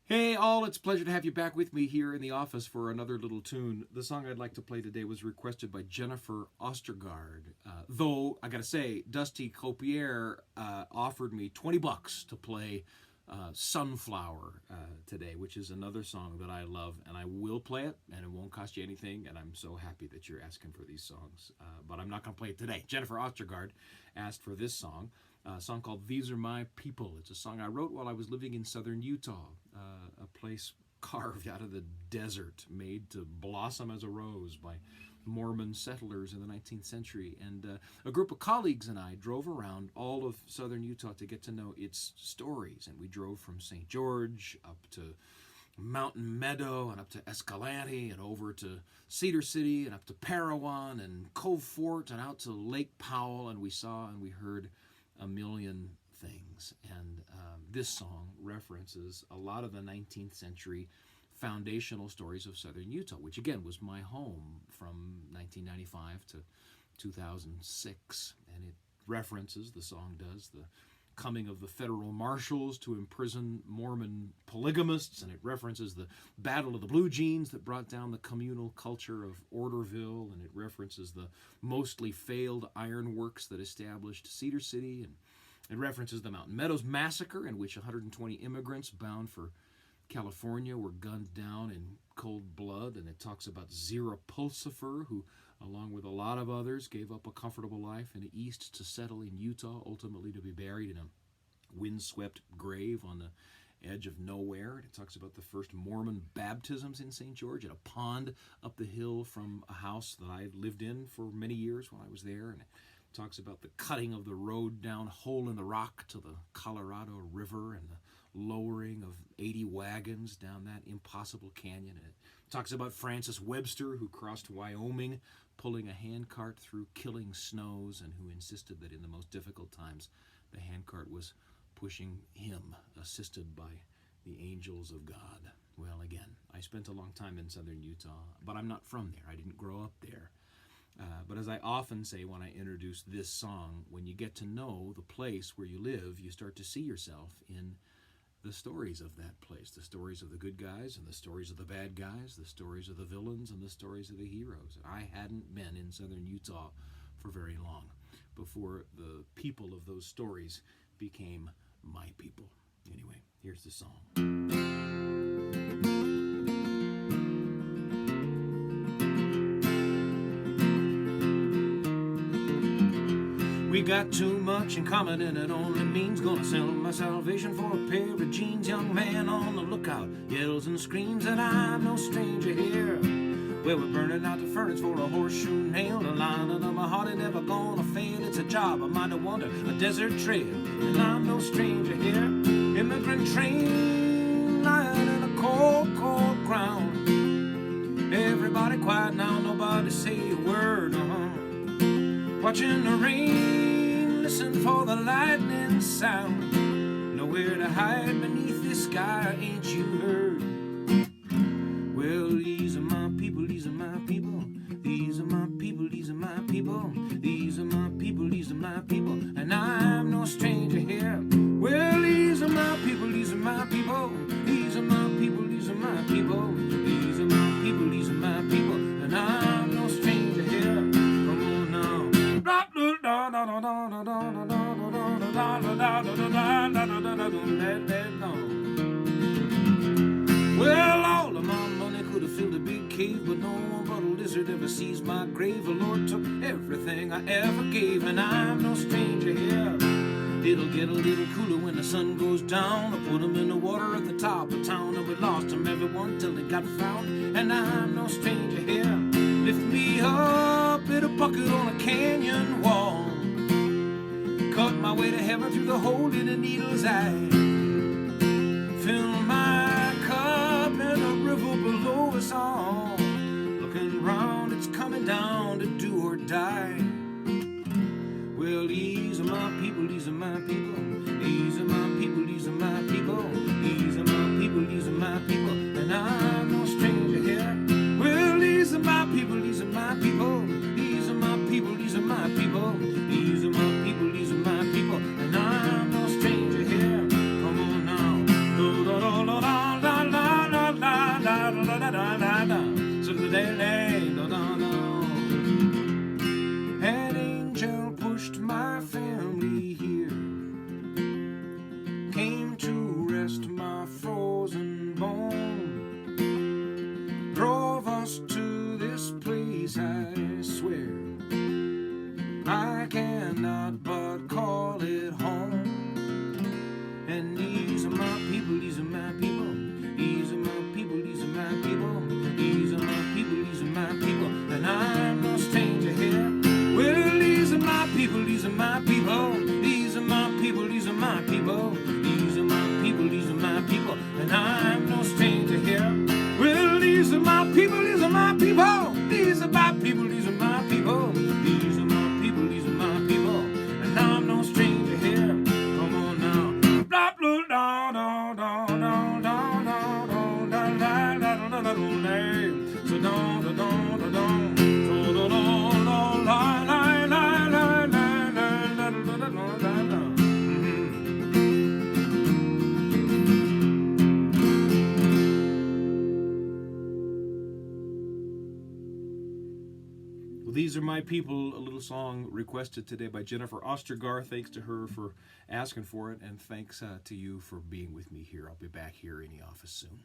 Hey, all, it's a pleasure to have you back with me here in the office for another little tune. The song I'd like to play today was requested by Jennifer Ostergaard. Though, I gotta say, Dusty Copier offered me $20 to play Sunflower today, which is another song that I love, and I will play it, and it won't cost you anything, and I'm so happy that you're asking for these songs. But I'm not gonna play it today. Jennifer Ostergaard asked for this song. A song called These Are My People. It's a song I wrote while I was living in southern Utah, a place carved out of the desert, made to blossom as a rose by Mormon settlers in the 19th century. And a group of colleagues and I drove around all of southern Utah to get to know its stories. And we drove from St. George up to Mountain Meadow and up to Escalante and over to Cedar City and up to Parowan and Cove Fort and out to Lake Powell. And we saw and we heard a million things. And this song references a lot of the 19th century foundational stories of southern Utah, which again was my home from 1995 to 2006. And it references, the song does, the coming of the federal marshals to imprison Mormon polygamists, and it references the Battle of the Blue Jeans that brought down the communal culture of Orderville, and it references the mostly failed ironworks that established Cedar City, and it references the Mountain Meadows Massacre, in which 120 immigrants bound for California were gunned down in cold blood, and it talks about Zira Pulsifer, who, along with a lot of others, gave up a comfortable life in the East to settle in Utah, ultimately to be buried in a windswept grave on the edge of nowhere. And it talks about the first Mormon baptisms in St. George at a pond up the hill from a house that I lived in for many years when I was there. And it talks about the cutting of the road down Hole in the Rock to the Colorado River and the lowering of 80 wagons down that impossible canyon. And it talks about Francis Webster, who crossed Wyoming, pulling a handcart through killing snows, and who insisted that in the most difficult times, the handcart was pushing him, assisted by the angels of God. Well, again, I spent a long time in southern Utah, but I'm not from there. I didn't grow up there. But as I often say when I introduce this song, when you get to know the place where you live, you start to see yourself in the stories of that place, the stories of the good guys and the stories of the bad guys, the stories of the villains and the stories of the heroes. And I hadn't been in southern Utah for very long before the people of those stories became my people. Anyway, here's the song. We got too much in common, and it only means gonna sell my salvation for a pair of jeans. Young man on the lookout yells and screams that I'm no stranger here. Well, we're burning out the furnace for a horseshoe nail. The lining of my heart ain't never gonna fail. It's a job, a mind to wander, a desert trail, and I'm no stranger here. Immigrant train lying in a cold, cold ground. Everybody quiet now, nobody say a word. Watching the rain, listen for the lightning sound. Nowhere to hide beneath this sky, ain't you heard? Well, these are my people, these are my people. These are my people, these are my people. These are my people, these are my people. And I'm no stranger here. Well, these are my people, these are my people. These are my people, these are my people. These are my people, these are my people. And I'm no stranger here. Well, all of my money could have filled a big cave, but no one but a lizard ever sees my grave. The Lord took everything I ever gave, and I'm no stranger here. It'll get a little cooler when the sun goes down. I put 'em in the water at the top of town, and we lost 'em everyone till they got found. And I'm no stranger here. Lift me up in a bucket on a canyon wall. Cut my way to heaven through the hole in a needle's eye. Fill my cup in a river below us all. Looking round, it's coming down to do or die. Well, these are my people, these are my people. These are my people, these are my people. These are my people, these are my people. And I'm no stranger here. Well, these are my people, these are my people. These are my people, these are my people. These are my people, these are my people. And I'm no stranger here. Come my frozen bone drove us to this place, I swear. I cannot but call it home. And these are my people, these are my people, these are my people, these are my people, these are my people, these are my people, and I'm no stranger here. Well, these are my people, these are my people, these are my people, these are my people, these are my people, these are my people, and I'm no stranger here. Well, these are my people, these are my people, these are my people, these are my people, these are my people, these are my people, and I'm no stranger here. Come on now. Blah blah da da da da da da da da da da da da. So da da da da da. So da da da la la la la la la la la la la. Well, these are my people, a little song requested today by Jennifer Ostergaard. Thanks to her for asking for it, and thanks to you for being with me here. I'll be back here in the office soon.